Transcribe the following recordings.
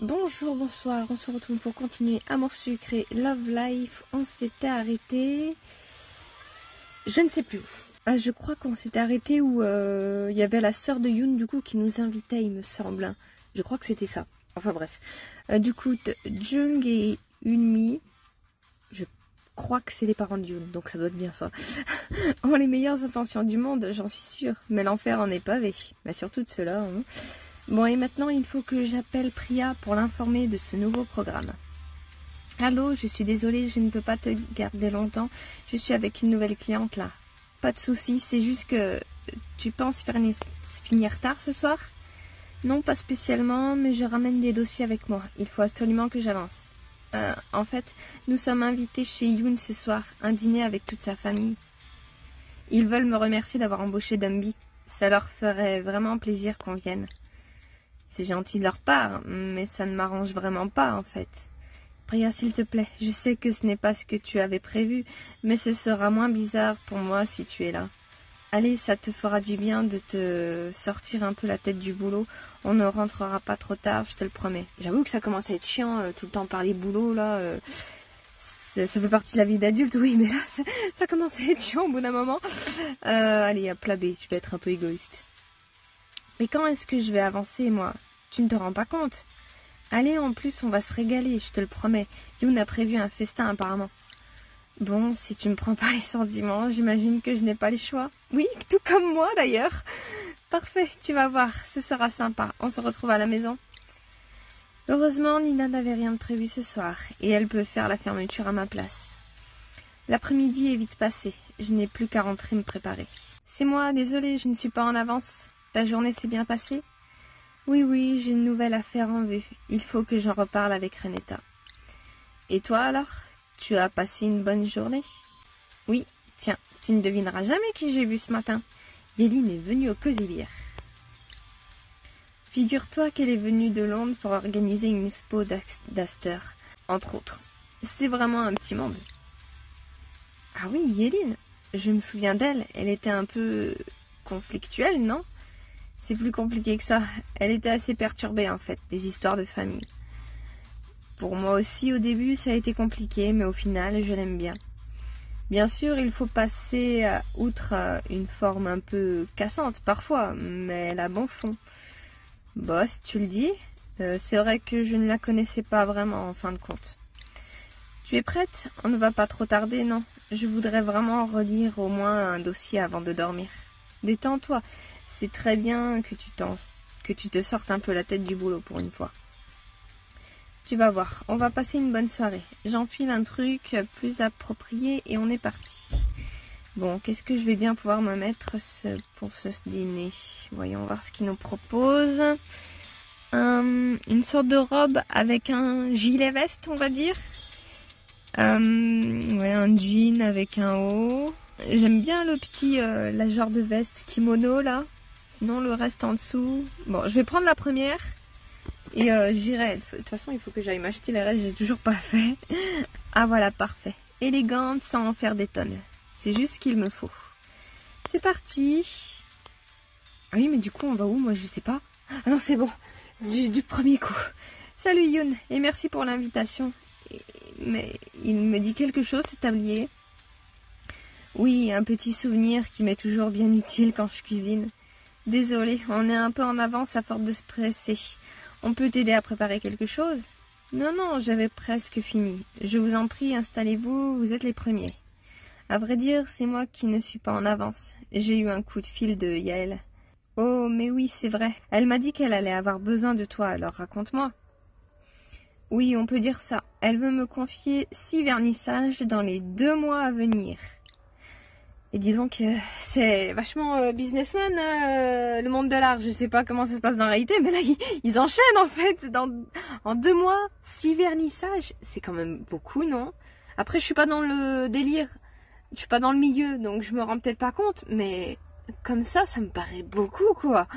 Bonjour, bonsoir, on se retrouve pour continuer Amour sucré, Love Life. On s'était arrêté, je ne sais plus où. Je crois qu'on s'était arrêté où il y avait la sœur de Yoon du coup qui nous invitait, il me semble. Je crois que c'était ça. Enfin bref. Du coup, Jung et Eunmi, je crois que c'est les parents de Yoon, donc ça doit être bien ça. Ont les meilleures intentions du monde, j'en suis sûre. Mais l'enfer en est pavé. Mais surtout de ceux-là. Hein. Bon, et maintenant, il faut que j'appelle Priya pour l'informer de ce nouveau programme. Allô, je suis désolée, je ne peux pas te garder longtemps. Je suis avec une nouvelle cliente là. Pas de souci, c'est juste que tu penses finir tard ce soir? Non, pas spécialement, mais je ramène des dossiers avec moi. Il faut absolument que j'avance. En fait, nous sommes invités chez Yoon ce soir, un dîner avec toute sa famille. Ils veulent me remercier d'avoir embauché Dumby. Ça leur ferait vraiment plaisir qu'on vienne. C'est gentil de leur part, mais ça ne m'arrange vraiment pas, en fait. Priya, s'il te plaît, je sais que ce n'est pas ce que tu avais prévu, mais ce sera moins bizarre pour moi si tu es là. Allez, ça te fera du bien de te sortir un peu la tête du boulot. On ne rentrera pas trop tard, je te le promets. J'avoue que ça commence à être chiant, tout le temps parler boulot, là. Ça fait partie de la vie d'adulte, oui, mais là, ça commence à être chiant au bout d'un moment. Allez, à plat B, je vais être un peu égoïste. Mais quand est-ce que je vais avancer, moi? Tu ne te rends pas compte? Allez, en plus, on va se régaler, je te le promets. Yoon a prévu un festin, apparemment. Bon, si tu me prends pas les sentiments, j'imagine que je n'ai pas le choix. Oui, tout comme moi, d'ailleurs. Parfait, tu vas voir, ce sera sympa. On se retrouve à la maison. Heureusement, Nina n'avait rien de prévu ce soir, et elle peut faire la fermeture à ma place. L'après-midi est vite passé. Je n'ai plus qu'à rentrer me préparer. C'est moi, désolée, je ne suis pas en avance. Ta journée s'est bien passée? Oui, j'ai une nouvelle affaire en vue. Il faut que j'en reparle avec Renetta. Et toi alors? Tu as passé une bonne journée? Oui, tiens, tu ne devineras jamais qui j'ai vu ce matin. Yéline est venue au Cosy Beer. Figure-toi qu'elle est venue de Londres pour organiser une expo d'Aster, entre autres. C'est vraiment un petit monde. Ah oui, Yéline, je me souviens d'elle. Elle était un peu conflictuelle, non? C'est plus compliqué que ça. Elle était assez perturbée en fait, des histoires de famille. Pour moi aussi, au début, ça a été compliqué, mais au final, je l'aime bien. Bien sûr, il faut passer outre une forme un peu cassante parfois, mais elle a bon fond. Boss, tu le dis, c'est vrai que je ne la connaissais pas vraiment en fin de compte. Tu es prête? On ne va pas trop tarder, non? Je voudrais vraiment relire au moins un dossier avant de dormir. Détends-toi. C'est très bien que tu te sortes un peu la tête du boulot pour une fois. Tu vas voir, on va passer une bonne soirée. J'enfile un truc plus approprié et on est parti. Bon, qu'est-ce que je vais bien pouvoir me mettre pour ce dîner? Voyons voir ce qu'ils nous proposent. Une sorte de robe avec un gilet veste, on va dire. Ouais, un jean avec un haut. J'aime bien le petit, la genre de veste kimono là. Sinon, le reste en dessous... Bon, je vais prendre la première. Et j'irai... De toute façon, il faut que j'aille m'acheter les restes. J'ai toujours pas fait. Ah, voilà, parfait. Élégante sans en faire des tonnes. C'est juste ce qu'il me faut. C'est parti. Ah oui, mais du coup, on va où? Moi, je sais pas. Ah non, c'est bon. Du premier coup. Salut, Yoon. Et merci pour l'invitation. Mais il me dit quelque chose, ce tablier? Oui, un petit souvenir qui m'est toujours bien utile quand je cuisine. Désolée, on est un peu en avance à force de se presser. On peut t'aider à préparer quelque chose? Non, j'avais presque fini. Je vous en prie, installez-vous, vous êtes les premiers. À vrai dire, c'est moi qui ne suis pas en avance. J'ai eu un coup de fil de Yael. Oh, mais oui, c'est vrai. Elle m'a dit qu'elle allait avoir besoin de toi, alors raconte-moi. Oui, on peut dire ça. Elle veut me confier 6 vernissages dans les 2 mois à venir. Et disons que c'est vachement businessman, le monde de l'art. Je sais pas comment ça se passe dans la réalité, mais là, ils enchaînent en fait. En 2 mois, 6 vernissages. C'est quand même beaucoup, non? Après, je suis pas dans le délire. Je suis pas dans le milieu, donc je me rends peut-être pas compte. Mais comme ça me paraît beaucoup, quoi.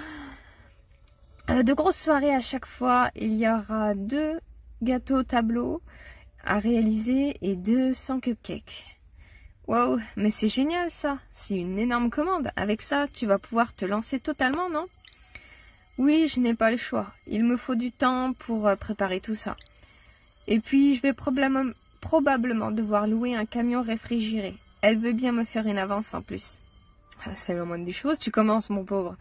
De grosses soirées à chaque fois. Il y aura 2 gâteaux tableaux à réaliser et 200 cupcakes. Wow, mais c'est génial ça, c'est une énorme commande. Avec ça, tu vas pouvoir te lancer totalement, non? Oui, je n'ai pas le choix. Il me faut du temps pour préparer tout ça. Et puis, je vais probablement devoir louer un camion réfrigéré. Elle veut bien me faire une avance en plus. C'est la moindre des choses, tu commences, mon pauvre.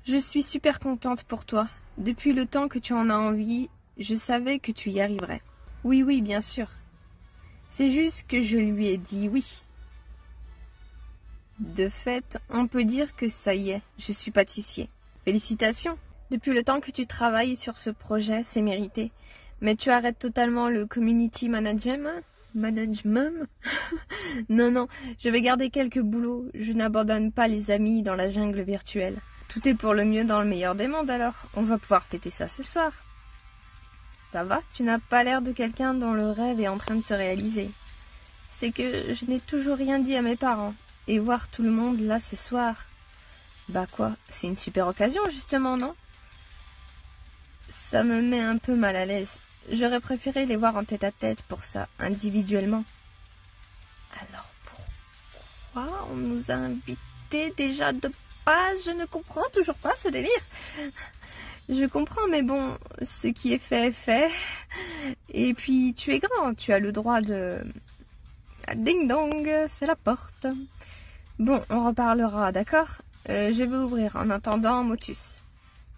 Je suis super contente pour toi. Depuis le temps que tu en as envie, je savais que tu y arriverais. Oui, oui, bien sûr. C'est juste que je lui ai dit oui. De fait, on peut dire que ça y est, je suis pâtissier. Félicitations. Depuis le temps que tu travailles sur ce projet, c'est mérité. Mais tu arrêtes totalement le community management? Non, non, je vais garder quelques boulots. Je n'abandonne pas les amis dans la jungle virtuelle. Tout est pour le mieux dans le meilleur des mondes alors. On va pouvoir fêter ça ce soir. Ça va? Tu n'as pas l'air de quelqu'un dont le rêve est en train de se réaliser. C'est que je n'ai toujours rien dit à mes parents. Et voir tout le monde là ce soir. Bah quoi, c'est une super occasion justement, non? Ça me met un peu mal à l'aise. J'aurais préféré les voir en tête-à-tête pour ça, individuellement. Alors pourquoi on nous a invités déjà de base? Je ne comprends toujours pas ce délire. Je comprends, mais bon, ce qui est fait est fait. Et puis tu es grand, tu as le droit de... Ding dong, c'est la porte. Bon, on reparlera, d'accord? Je vais ouvrir en attendant Motus.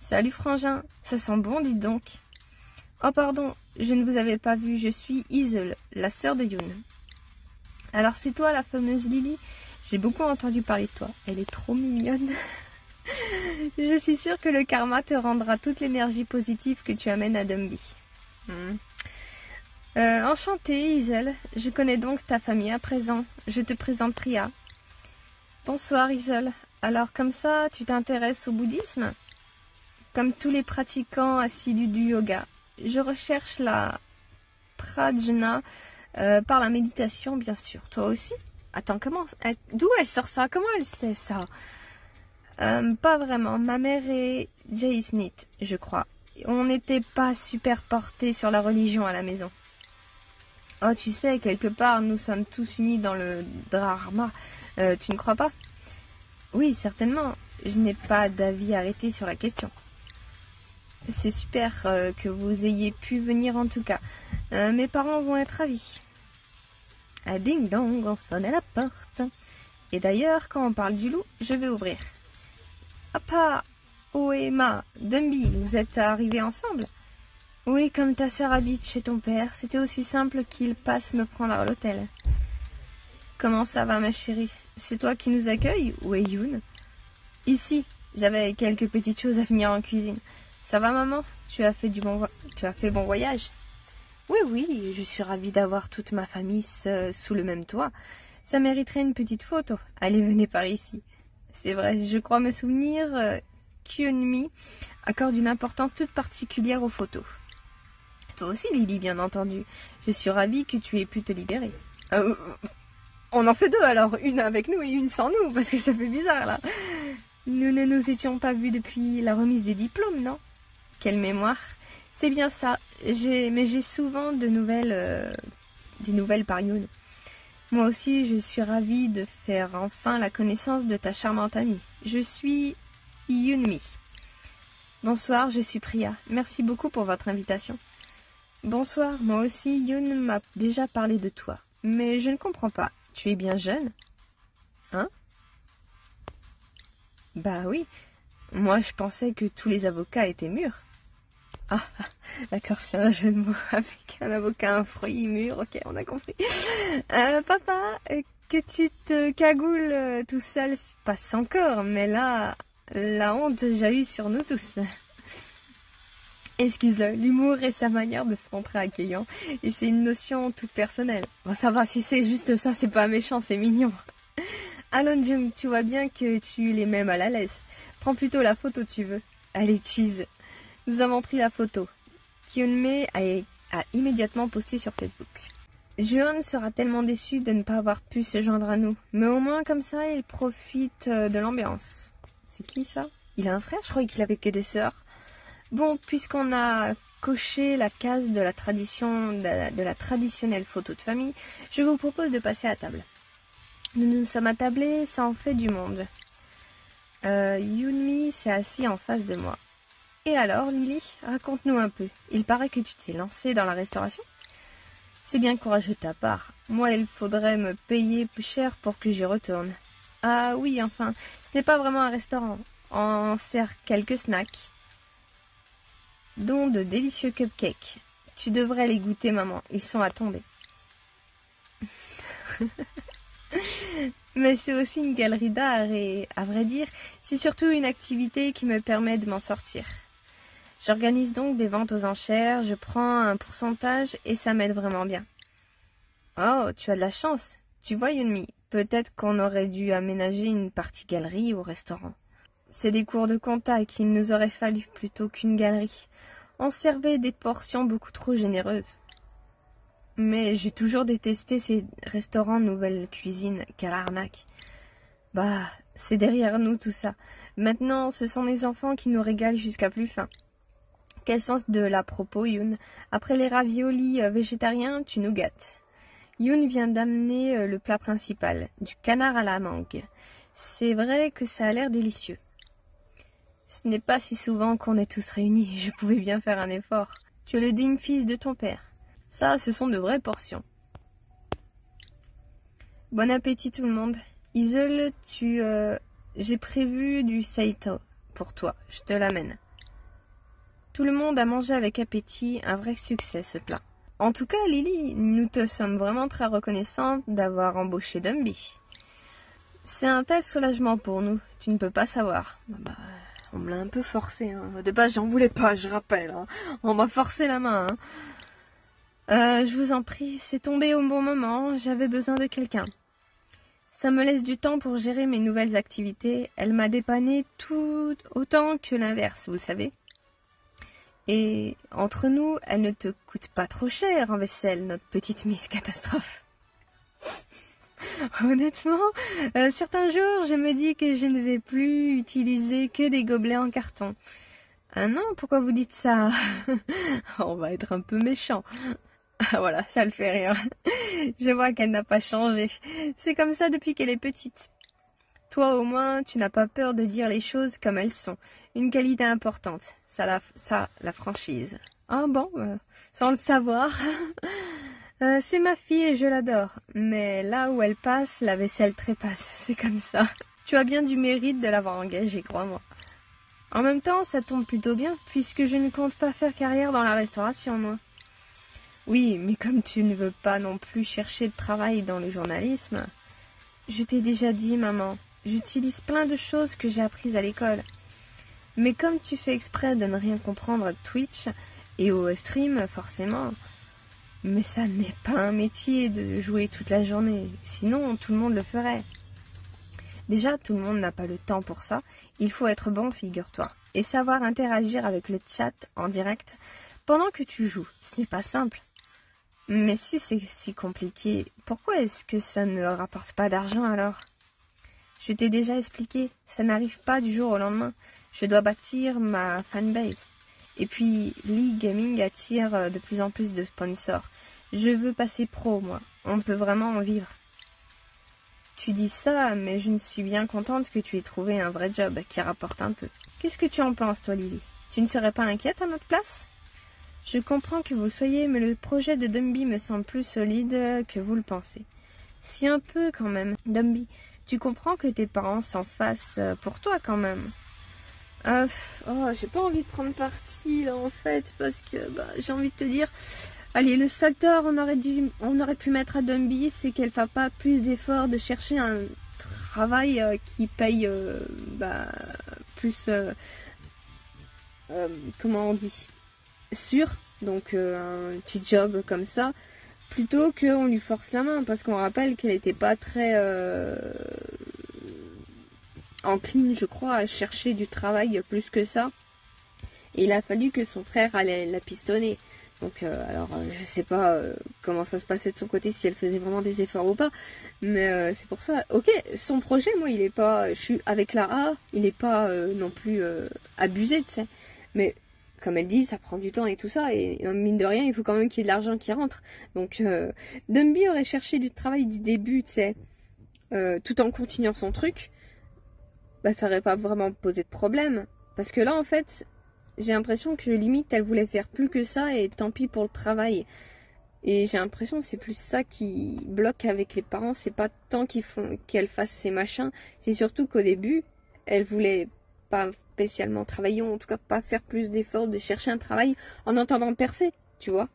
Salut frangin, ça sent bon, dites donc. Oh pardon, je ne vous avais pas vu, je suis Isle, la sœur de Yoon. Alors c'est toi la fameuse Lily? J'ai beaucoup entendu parler de toi, elle est trop mignonne. Je suis sûre que le karma te rendra toute l'énergie positive que tu amènes à Dumby. Enchantée Isle, je connais donc ta famille à présent, je te présente Priya. Bonsoir Isle, alors comme ça tu t'intéresses au bouddhisme? Comme tous les pratiquants assidus du yoga, je recherche la prajna par la méditation, bien sûr. Toi aussi? Attends, d'où elle sort ça? Comment elle sait ça? Pas vraiment. Ma mère est Jaisnit, je crois. On n'était pas super portés sur la religion à la maison. Oh, tu sais, quelque part, nous sommes tous unis dans le dharma. Tu ne crois pas? Oui, certainement. Je n'ai pas d'avis arrêté sur la question. C'est super que vous ayez pu venir en tout cas. Mes parents vont être ravis. Ah ding dong, on sonne à la porte. Et d'ailleurs, quand on parle du loup, je vais ouvrir. Appa, Oema, Dumby, vous êtes arrivés ensemble? Oui, comme ta sœur habite chez ton père, c'était aussi simple qu'il passe me prendre à l'hôtel. Comment ça va ma chérie? C'est toi qui nous accueilles ou est Yoon? Ici, j'avais quelques petites choses à finir en cuisine. Ça va maman? Tu as fait bon voyage? Oui, oui, je suis ravie d'avoir toute ma famille sous le même toit. Ça mériterait une petite photo. Allez, venez par ici. C'est vrai, je crois me souvenir qu'Eunmi accorde une importance toute particulière aux photos. Toi aussi, Lily, bien entendu. Je suis ravie que tu aies pu te libérer. On en fait deux alors, une avec nous et une sans nous, parce que ça fait bizarre là. Nous ne nous étions pas vus depuis la remise des diplômes, non? Quelle mémoire! C'est bien ça, mais j'ai souvent des nouvelles par Yoon. Moi aussi, je suis ravie de faire enfin la connaissance de ta charmante amie. Je suis Yoonmi. Bonsoir, je suis Priya. Merci beaucoup pour votre invitation. Bonsoir, moi aussi, Yoon m'a déjà parlé de toi. Mais je ne comprends pas. Tu es bien jeune? Hein? Bah oui. Moi, je pensais que tous les avocats étaient mûrs. Ah, d'accord, c'est un jeu de mots avec un avocat, un fruit mûr. Ok, on a compris. Papa, que tu te cagoules tout seul passe encore, mais là, la honte jaillit sur nous tous. Excuse-le, l'humour est sa manière de se montrer accueillant, et c'est une notion toute personnelle. Bon, ça va, si c'est juste ça, c'est pas méchant, c'est mignon. Allons, Jung, tu vois bien que tu les mets mal à l'aise. Prends plutôt la photo, tu veux. Allez, cheese. Nous avons pris la photo. Kyunme a immédiatement posté sur Facebook. Jeon sera tellement déçu de ne pas avoir pu se joindre à nous. Mais au moins, comme ça, il profite de l'ambiance. C'est qui, ça? Il a un frère? Je croyais qu'il avait que des sœurs. Bon, puisqu'on a coché la case de la traditionnelle photo de famille, je vous propose de passer à table. Nous nous sommes attablés, ça en fait du monde. Yoonmi s'est assis en face de moi. Et alors, Lily, raconte-nous un peu. Il paraît que tu t'es lancée dans la restauration? C'est bien courageux de ta part. Moi, il faudrait me payer plus cher pour que j'y retourne. Ah oui, enfin, ce n'est pas vraiment un restaurant. On sert quelques snacks, dont de délicieux cupcakes. Tu devrais les goûter, maman. Ils sont à tomber. Mais c'est aussi une galerie d'art et, à vrai dire, c'est surtout une activité qui me permet de m'en sortir. J'organise donc des ventes aux enchères, je prends un pourcentage et ça m'aide vraiment bien. Oh, tu as de la chance. Tu vois, Yunmi, peut-être qu'on aurait dû aménager une partie galerie au restaurant. C'est des cours de compta qu'il nous aurait fallu plutôt qu'une galerie. On servait des portions beaucoup trop généreuses. Mais j'ai toujours détesté ces restaurants nouvelle cuisine, quelle arnaque. Bah, c'est derrière nous tout ça. Maintenant, ce sont les enfants qui nous régalent jusqu'à plus faim. Quel sens de l'à propos, Youn? Après les raviolis végétariens, tu nous gâtes. Youn vient d'amener le plat principal, du canard à la mangue. C'est vrai que ça a l'air délicieux. Ce n'est pas si souvent qu'on est tous réunis, je pouvais bien faire un effort. Tu es le digne fils de ton père. Ça, ce sont de vraies portions. Bon appétit tout le monde. Isole, j'ai prévu du seito pour toi, je te l'amène. Tout le monde a mangé avec appétit, un vrai succès ce plat. En tout cas, Lily, nous te sommes vraiment très reconnaissantes d'avoir embauché Dumby. C'est un tel soulagement pour nous, tu ne peux pas savoir. Bah, on me l'a un peu forcé, hein. De base, j'en voulais pas, je rappelle. Hein. On m'a forcé la main. Hein. Je vous en prie, c'est tombé au bon moment, j'avais besoin de quelqu'un. Ça me laisse du temps pour gérer mes nouvelles activités. Elle m'a dépanné tout autant que l'inverse, vous savez. Et entre nous, elle ne te coûte pas trop cher en vaisselle, notre petite Miss Catastrophe. Honnêtement, certains jours, je me dis que je ne vais plus utiliser que des gobelets en carton. Ah non, pourquoi vous dites ça? On va être un peu méchant. Ah voilà, ça le fait rire. Je vois qu'elle n'a pas changé. C'est comme ça depuis qu'elle est petite. Toi au moins, tu n'as pas peur de dire les choses comme elles sont. Une qualité importante. Ça, la franchise. Ah bon, sans le savoir. C'est ma fille et je l'adore. Mais là où elle passe, la vaisselle trépasse. C'est comme ça. Tu as bien du mérite de l'avoir engagée, crois-moi. En même temps, ça tombe plutôt bien, puisque je ne compte pas faire carrière dans la restauration, moi. Oui, mais comme tu ne veux pas non plus chercher de travail dans le journalisme, je t'ai déjà dit, maman, j'utilise plein de choses que j'ai apprises à l'école. Mais comme tu fais exprès de ne rien comprendre à Twitch et au stream, forcément, mais ça n'est pas un métier de jouer toute la journée, sinon tout le monde le ferait. Déjà, tout le monde n'a pas le temps pour ça, il faut être bon, figure-toi, et savoir interagir avec le chat en direct pendant que tu joues, ce n'est pas simple. Mais si c'est si compliqué, pourquoi est-ce que ça ne rapporte pas d'argent alors? Je t'ai déjà expliqué, ça n'arrive pas du jour au lendemain. Je dois bâtir ma fanbase. Et puis, Lee Gaming attire de plus en plus de sponsors. Je veux passer pro, moi. On peut vraiment en vivre. Tu dis ça, mais je ne suis bien contente que tu aies trouvé un vrai job qui rapporte un peu. Qu'est-ce que tu en penses, toi, Lily? Tu ne serais pas inquiète à notre place? Je comprends que vous soyez, mais le projet de Dumby me semble plus solide que vous le pensez. Si un peu quand même. Dumby, tu comprends que tes parents s'en fassent pour toi quand même. J'ai pas envie de prendre parti là en fait, parce que j'ai envie de te dire, allez, le seul tort on aurait pu mettre à Dumby, c'est qu'elle fasse pas plus d'efforts de chercher un travail qui paye plus, comment on dit, sûr, donc un petit job comme ça, plutôt qu'on lui force la main, parce qu'on rappelle qu'elle n'était pas très encline, je crois, à chercher du travail plus que ça. Et il a fallu que son frère allait la pistonner. Donc, je sais pas comment ça se passait de son côté, si elle faisait vraiment des efforts ou pas. Mais c'est pour ça. Ok, son projet, moi, il est pas... Je suis avec la A, il est pas non plus abusé, tu sais. Mais... Comme elle dit, ça prend du temps et tout ça, et mine de rien, il faut quand même qu'il y ait de l'argent qui rentre. Donc, Dumby aurait cherché du travail du début, tu sais, tout en continuant son truc, ça n'aurait pas vraiment posé de problème. Parce que là, en fait, J'ai l'impression que limite elle voulait faire plus que ça et tant pis pour le travail. Et j'ai l'impression que c'est plus ça qui bloque avec les parents, c'est pas tant qu'elle fasse ses machins, c'est surtout qu'au début, elle voulait pas spécialement travailler, ou en tout cas pas faire plus d'efforts de chercher un travail en entendant percer, tu vois.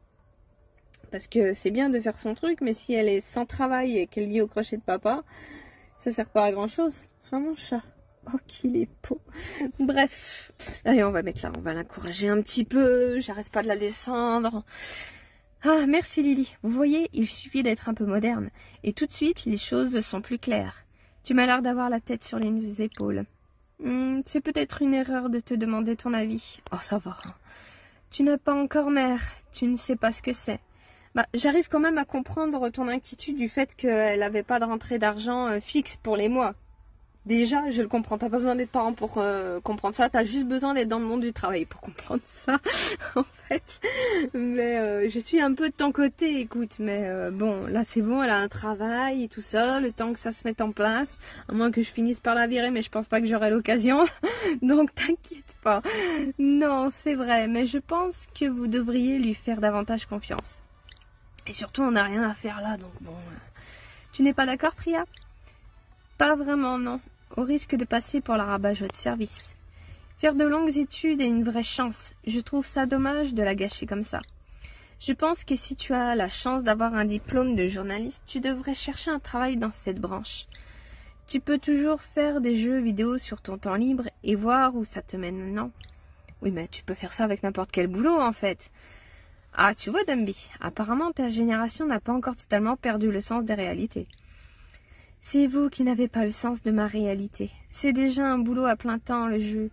Parce que c'est bien de faire son truc, mais si elle est sans travail et qu'elle vit au crochet de papa, ça sert pas à grand chose. Ah mon chat, oh qu'il est beau. Bref, allez on va mettre là, on va l'encourager un petit peu, j'arrête pas de la descendre. Ah, merci Lily. Vous voyez, il suffit d'être un peu moderne. Et tout de suite, les choses sont plus claires. Tu m'as l'air d'avoir la tête sur les épaules. C'est peut-être une erreur de te demander ton avis. Oh, ça va. Tu n'as pas encore mère. Tu ne sais pas ce que c'est. Bah, j'arrive quand même à comprendre ton inquiétude du fait qu'elle n'avait pas de rentrée d'argent fixe pour les mois. Déjà, je le comprends. T'as pas besoin d'être parent pour comprendre ça. T'as juste besoin d'être dans le monde du travail pour comprendre ça, en fait. Mais je suis un peu de ton côté, écoute. Mais bon, là c'est bon, elle a un travail et tout ça. Le temps que ça se mette en place. À moins que je finisse par la virer, mais je pense pas que j'aurai l'occasion. Donc t'inquiète pas. Non, c'est vrai. Mais je pense que vous devriez lui faire davantage confiance. Et surtout, on n'a rien à faire là. Donc bon... Tu n'es pas d'accord, Priya? Pas vraiment, non. Au risque de passer pour la rabat-joie de service. Faire de longues études est une vraie chance. Je trouve ça dommage de la gâcher comme ça. Je pense que si tu as la chance d'avoir un diplôme de journaliste, tu devrais chercher un travail dans cette branche. Tu peux toujours faire des jeux vidéo sur ton temps libre et voir où ça te mène, non? Oui, mais tu peux faire ça avec n'importe quel boulot, en fait. Ah, tu vois, Dumby, apparemment ta génération n'a pas encore totalement perdu le sens des réalités. C'est vous qui n'avez pas le sens de ma réalité. C'est déjà un boulot à plein temps, le jeu.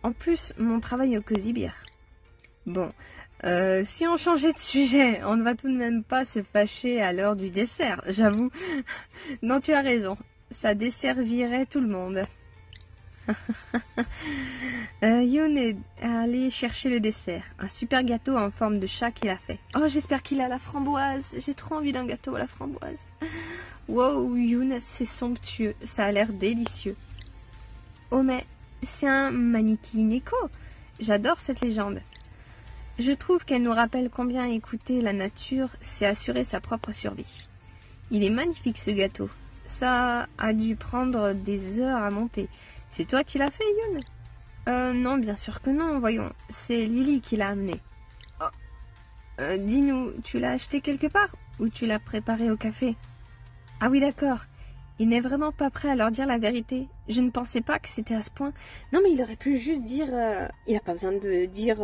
En plus, mon travail est au Cozy Beer. Bon, si on changeait de sujet, on ne va tout de même pas se fâcher à l'heure du dessert, j'avoue. Non, tu as raison. Ça desservirait tout le monde. Yoon est allé chercher le dessert. Un super gâteau en forme de chat qu'il a fait. Oh, j'espère qu'il a la framboise. J'ai trop envie d'un gâteau à la framboise. Wow, Yoon, c'est somptueux. Ça a l'air délicieux. Oh, mais c'est un Maneki Neko. J'adore cette légende. Je trouve qu'elle nous rappelle combien écouter la nature, c'est assurer sa propre survie. Il est magnifique ce gâteau. Ça a dû prendre des heures à monter. C'est toi qui l'as fait, Yoon? Non, bien sûr que non, voyons. C'est Lily qui l'a amené. Oh. Dis-nous, tu l'as acheté quelque part ou tu l'as préparé au café? Ah oui, d'accord. Il n'est vraiment pas prêt à leur dire la vérité. Je ne pensais pas que c'était à ce point. Non, mais il aurait pu juste dire... il n'a pas besoin de dire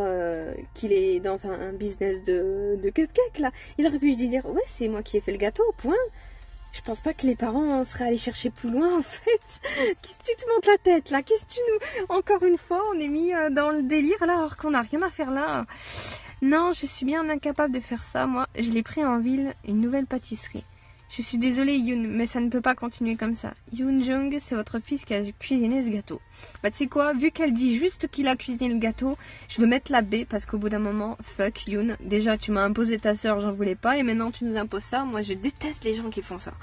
qu'il est dans un business de cupcake, là. Il aurait pu juste dire, ouais, c'est moi qui ai fait le gâteau, point. Je pense pas que les parents seraient allés chercher plus loin, en fait. Qu'est-ce que tu te montes la tête, là? Qu'est-ce que tu nous... Encore une fois, on est mis dans le délire, là, alors qu'on n'a rien à faire là. Non, je suis bien incapable de faire ça, moi. Je l'ai pris en ville, une nouvelle pâtisserie. Je suis désolée, Yoon, mais ça ne peut pas continuer comme ça. Yoon Jung, c'est votre fils qui a cuisiné ce gâteau. Bah, tu sais quoi, vu qu'elle dit juste qu'il a cuisiné le gâteau, je veux mettre la B parce qu'au bout d'un moment, fuck Yoon. Déjà, tu m'as imposé ta sœur, j'en voulais pas, et maintenant tu nous imposes ça. Moi, je déteste les gens qui font ça.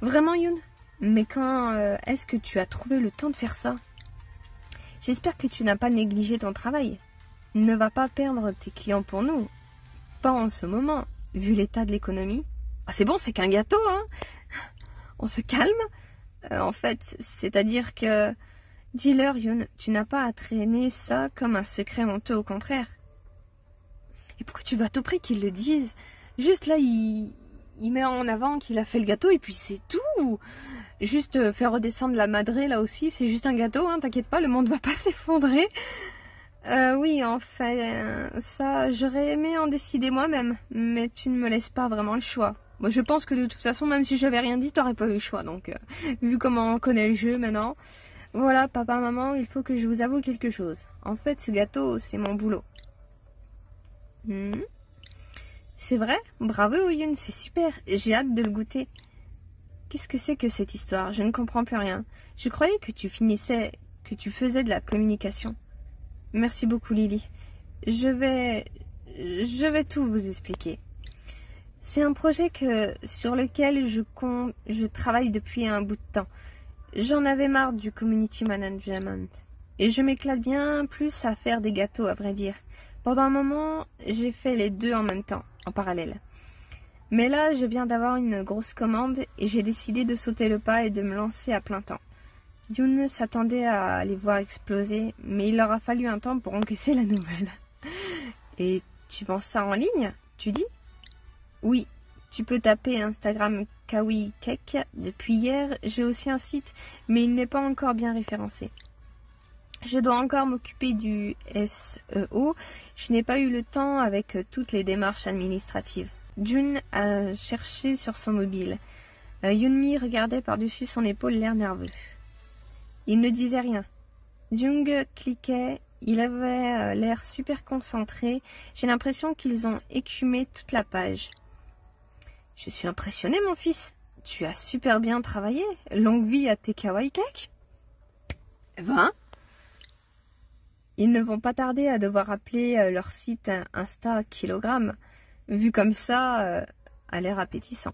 Vraiment, Yoon? Mais quand est-ce que tu as trouvé le temps de faire ça? J'espère que tu n'as pas négligé ton travail. Ne va pas perdre tes clients pour nous. Pas en ce moment, vu l'état de l'économie. Ah, c'est bon, c'est qu'un gâteau, hein. On se calme. En fait, c'est-à-dire que... Dis-leur, Yoon, tu n'as pas à traîner ça comme un secret honteux, au contraire. Et pourquoi tu veux à tout prix qu'ils le disent? Juste là, il met en avant qu'il a fait le gâteau et puis c'est tout. Juste faire redescendre la madrée, là aussi, c'est juste un gâteau, hein, t'inquiète pas, le monde va pas s'effondrer. Oui, en fait, ça, j'aurais aimé en décider moi-même, mais tu ne me laisses pas vraiment le choix. Moi, je pense que de toute façon, même si j'avais rien dit, t'aurais pas eu le choix. Donc, vu comment on connaît le jeu maintenant, voilà, papa, maman, il faut que je vous avoue quelque chose. En fait, ce gâteau, c'est mon boulot. C'est vrai? Bravo, Yoon, c'est super. J'ai hâte de le goûter. Qu'est-ce que c'est que cette histoire? Je ne comprends plus rien. Je croyais que tu faisais de la communication. Merci beaucoup, Lily. Je vais tout vous expliquer. C'est un projet sur lequel je travaille depuis un bout de temps. J'en avais marre du community management. Et je m'éclate bien plus à faire des gâteaux, à vrai dire. Pendant un moment, j'ai fait les deux en même temps, en parallèle. Mais là, je viens d'avoir une grosse commande et j'ai décidé de sauter le pas et de me lancer à plein temps. Yoon s'attendait à les voir exploser, mais il leur a fallu un temps pour encaisser la nouvelle. Et tu vends ça en ligne, tu dis? Oui, tu peux taper Instagram Kawaii Cake. Depuis hier, j'ai aussi un site, mais il n'est pas encore bien référencé. Je dois encore m'occuper du SEO. Je n'ai pas eu le temps avec toutes les démarches administratives. Jun a cherché sur son mobile. Yoonmi regardait par-dessus son épaule, l'air nerveux. Il ne disait rien. Jung cliquait. Il avait l'air super concentré. J'ai l'impression qu'ils ont écumé toute la page. Je suis impressionnée, mon fils. Tu as super bien travaillé. Longue vie à tes kawaii cakes. Eh ben, ils ne vont pas tarder à devoir appeler leur site Insta Kilogramme. Vu comme ça, a l'air appétissant.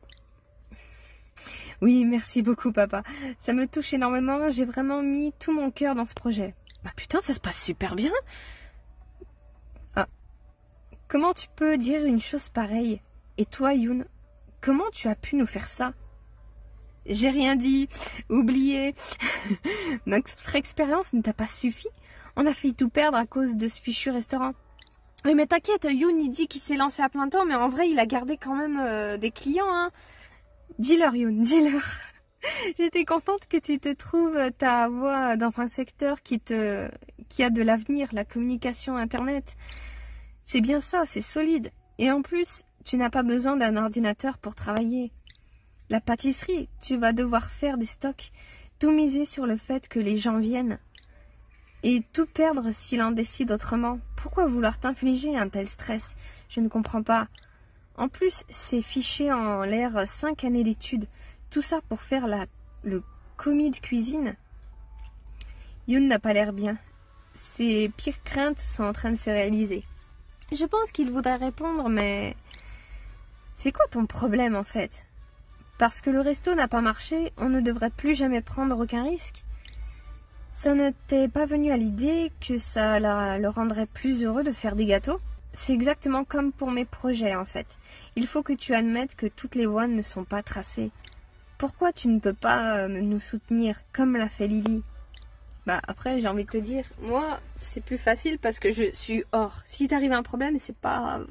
Oui, merci beaucoup, papa. Ça me touche énormément. J'ai vraiment mis tout mon cœur dans ce projet. Bah putain, ça se passe super bien. Ah. Comment tu peux dire une chose pareille? Et toi, Yoon, comment tu as pu nous faire ça? J'ai rien dit. Oubliez. Notre expérience ne t'a pas suffi? On a failli tout perdre à cause de ce fichu restaurant. Oui, mais t'inquiète, Yoon, il dit qu'il s'est lancé à plein temps, mais en vrai, il a gardé quand même des clients, hein. Dis-leur, Yoon, dis-leur. J'étais contente que tu te trouves ta voie dans un secteur qui a de l'avenir, la communication Internet. C'est bien ça, c'est solide. Et en plus, tu n'as pas besoin d'un ordinateur pour travailler. La pâtisserie, tu vas devoir faire des stocks, tout miser sur le fait que les gens viennent. Et tout perdre s'il en décide autrement. Pourquoi vouloir t'infliger un tel stress? Je ne comprends pas. En plus, c'est fiché en l'air 5 années d'études. Tout ça pour faire le commis de cuisine. Yoon n'a pas l'air bien. Ses pires craintes sont en train de se réaliser. Je pense qu'il voudrait répondre, mais... C'est quoi ton problème, en fait? Parce que le resto n'a pas marché, on ne devrait plus jamais prendre aucun risque. Ça ne t'est pas venu à l'idée que ça le rendrait plus heureux de faire des gâteaux? C'est exactement comme pour mes projets, en fait. Il faut que tu admettes que toutes les voies ne sont pas tracées. Pourquoi tu ne peux pas nous soutenir comme l'a fait Lily? Bah après, j'ai envie de te dire, moi, c'est plus facile parce que je suis hors. Si t'arrive un problème, c'est pas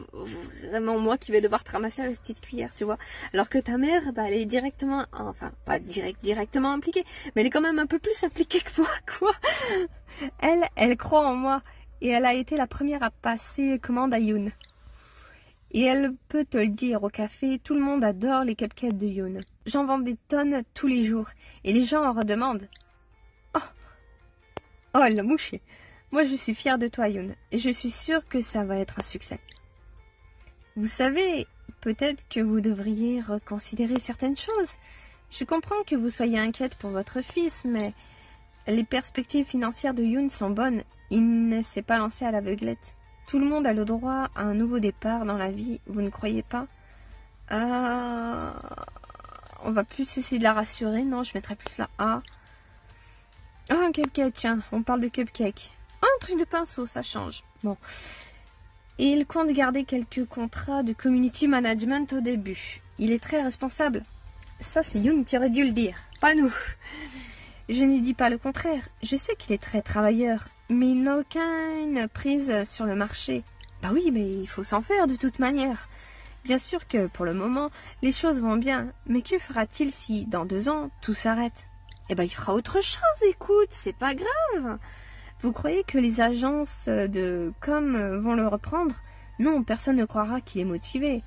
vraiment moi qui vais devoir te ramasser la petite cuillère, tu vois. Alors que ta mère, bah, elle est directement, enfin, pas directement impliquée, mais elle est quand même un peu plus impliquée que moi, quoi. Elle croit en moi. Et elle a été la première à passer commande à Yoon. Et elle peut te le dire, au café, tout le monde adore les cupcakes de Yoon. J'en vends des tonnes tous les jours. Et les gens en redemandent. Oh, elle l'a mouché. Moi, je suis fière de toi, Yoon. Et je suis sûre que ça va être un succès. Vous savez, peut-être que vous devriez reconsidérer certaines choses. Je comprends que vous soyez inquiète pour votre fils, mais les perspectives financières de Yoon sont bonnes. Il ne s'est pas lancé à l'aveuglette. Tout le monde a le droit à un nouveau départ dans la vie, vous ne croyez pas? On va plus essayer de la rassurer, non, je mettrai plus la A. Ah, un cupcake, tiens, on parle de cupcake. Ah, un truc de pinceau, ça change. Bon. Et il compte garder quelques contrats de community management au début. Il est très responsable. Ça, c'est Yoon qui aurait dû le dire, pas nous. Je ne dis pas le contraire. Je sais qu'il est très travailleur, mais il n'a aucune prise sur le marché. Bah oui, mais il faut s'en faire de toute manière. Bien sûr que pour le moment, les choses vont bien, mais que fera-t-il si, dans 2 ans, tout s'arrête? Eh ben, il fera autre chose, écoute, c'est pas grave. Vous croyez que les agences de com vont le reprendre? Non, personne ne croira qu'il est motivé.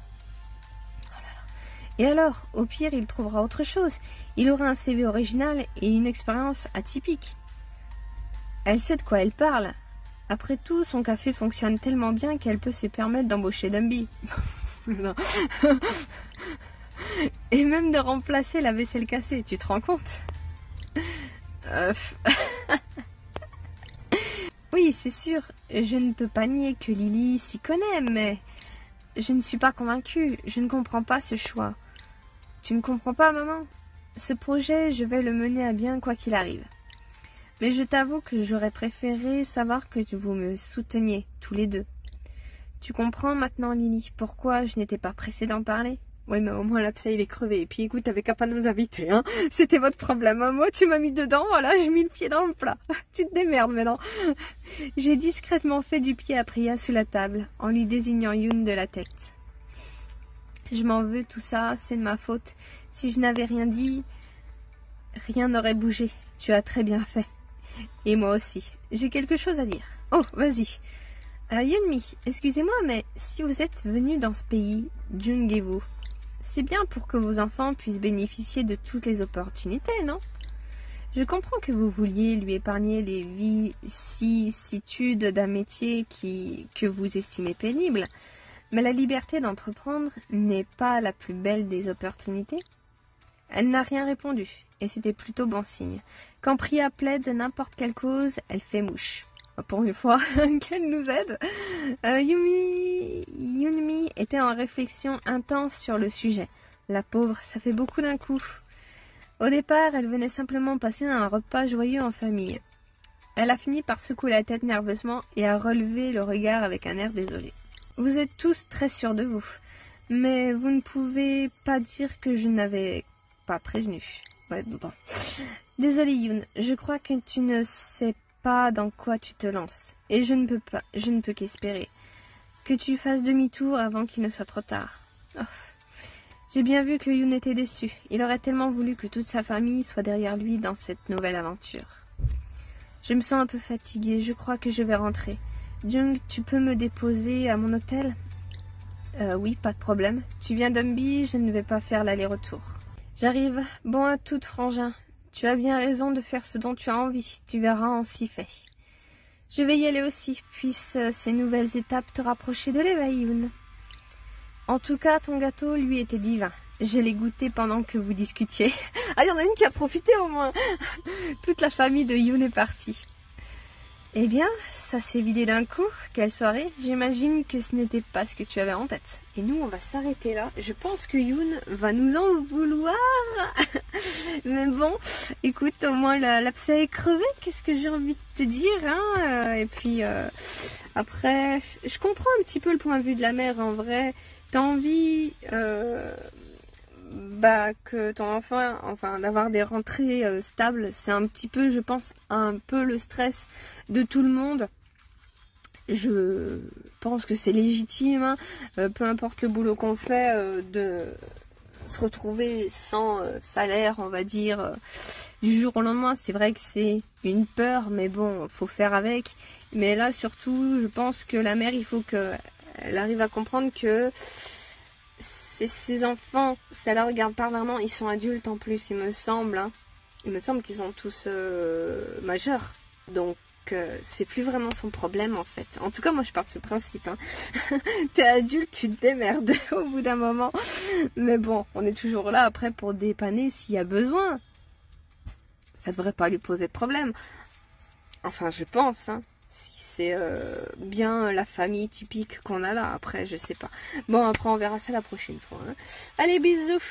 Et alors, au pire, il trouvera autre chose. Il aura un CV original et une expérience atypique. Elle sait de quoi elle parle. Après tout, son café fonctionne tellement bien qu'elle peut se permettre d'embaucher Dumby. Et même de remplacer la vaisselle cassée, tu te rends compte? Oui, c'est sûr, je ne peux pas nier que Lily s'y connaît, mais je ne suis pas convaincue. Je ne comprends pas ce choix. Tu ne comprends pas, maman? Ce projet, je vais le mener à bien quoi qu'il arrive. Mais je t'avoue que j'aurais préféré savoir que vous me souteniez, tous les deux. Tu comprends maintenant, Lily, pourquoi je n'étais pas pressée d'en parler? Oui, mais au moins l'abcès il est crevé. Et puis écoute, t'avais qu'à pas nous inviter, hein. C'était votre problème. Hein. Moi, tu m'as mis dedans, voilà, j'ai mis le pied dans le plat. Tu te démerdes maintenant. J'ai discrètement fait du pied à Priya sous la table, en lui désignant Yoon de la tête. Je m'en veux, tout ça, c'est de ma faute. Si je n'avais rien dit, rien n'aurait bougé. Tu as très bien fait. Et moi aussi. J'ai quelque chose à dire. Oh, vas-y. Yeonmi, excusez-moi, mais si vous êtes venu dans ce pays, Jung et vous, c'est bien pour que vos enfants puissent bénéficier de toutes les opportunités, non? Je comprends que vous vouliez lui épargner les vicissitudes d'un métier que vous estimez pénible, mais la liberté d'entreprendre n'est pas la plus belle des opportunités. Elle n'a rien répondu, et c'était plutôt bon signe. Quand Priya plaide n'importe quelle cause, elle fait mouche. Pour une fois, qu'elle nous aide. Yeonmi était en réflexion intense sur le sujet. La pauvre, ça fait beaucoup d'un coup. Au départ, elle venait simplement passer un repas joyeux en famille. Elle a fini par secouer la tête nerveusement et a relevé le regard avec un air désolé. Vous êtes tous très sûrs de vous, mais vous ne pouvez pas dire que je n'avais pas prévenu. Ouais, bon. Désolée Yoon, je crois que tu ne sais pas dans quoi tu te lances, et je ne peux qu'espérer que tu fasses demi-tour avant qu'il ne soit trop tard. Oh. J'ai bien vu que Yoon était déçu. Il aurait tellement voulu que toute sa famille soit derrière lui dans cette nouvelle aventure. Je me sens un peu fatiguée, je crois que je vais rentrer. Jung, tu peux me déposer à mon hôtel? Oui, pas de problème. Tu viens d'Umbi, je ne vais pas faire l'aller-retour. J'arrive. Bon à toute, frangin. Tu as bien raison de faire ce dont tu as envie. Tu verras, on s'y fait. Je vais y aller aussi. Puissent ces nouvelles étapes te rapprocher de l'éveil, Yoon. En tout cas, ton gâteau, lui, était divin. Je l'ai goûté pendant que vous discutiez. Ah, il y en a une qui a profité au moins. Toute la famille de Yoon est partie. Eh bien, ça s'est vidé d'un coup. Quelle soirée. J'imagine que ce n'était pas ce que tu avais en tête. Et nous, on va s'arrêter là. Je pense que Yoon va nous en vouloir. Mais bon, écoute, au moins l'abcès est crevé. Qu'est-ce que j'ai envie de te dire, hein. Et puis, après, je comprends un petit peu le point de vue de la mère, en vrai. T'as envie que ton enfant, enfin d'avoir des rentrées stables, c'est un petit peu, je pense, un peu le stress de tout le monde. Je pense que c'est légitime, hein, peu importe le boulot qu'on fait, de se retrouver sans salaire, on va dire, du jour au lendemain. C'est vrai que c'est une peur, mais bon, faut faire avec. Mais là, surtout, je pense que la mère, il faut qu'elle arrive à comprendre que ces enfants, ça la regarde pas vraiment, ils sont adultes en plus, il me semble. Hein. Il me semble qu'ils sont tous majeurs. Donc, c'est plus vraiment son problème en fait. En tout cas, moi je pars de ce principe. Hein. T'es adulte, tu te démerdes au bout d'un moment. Mais bon, on est toujours là après pour dépanner s'il y a besoin. Ça devrait pas lui poser de problème. Enfin, je pense, hein. C'est bien la famille typique qu'on a là. Après, je sais pas. Bon, après, on verra ça la prochaine fois. Hein. Allez, bisous!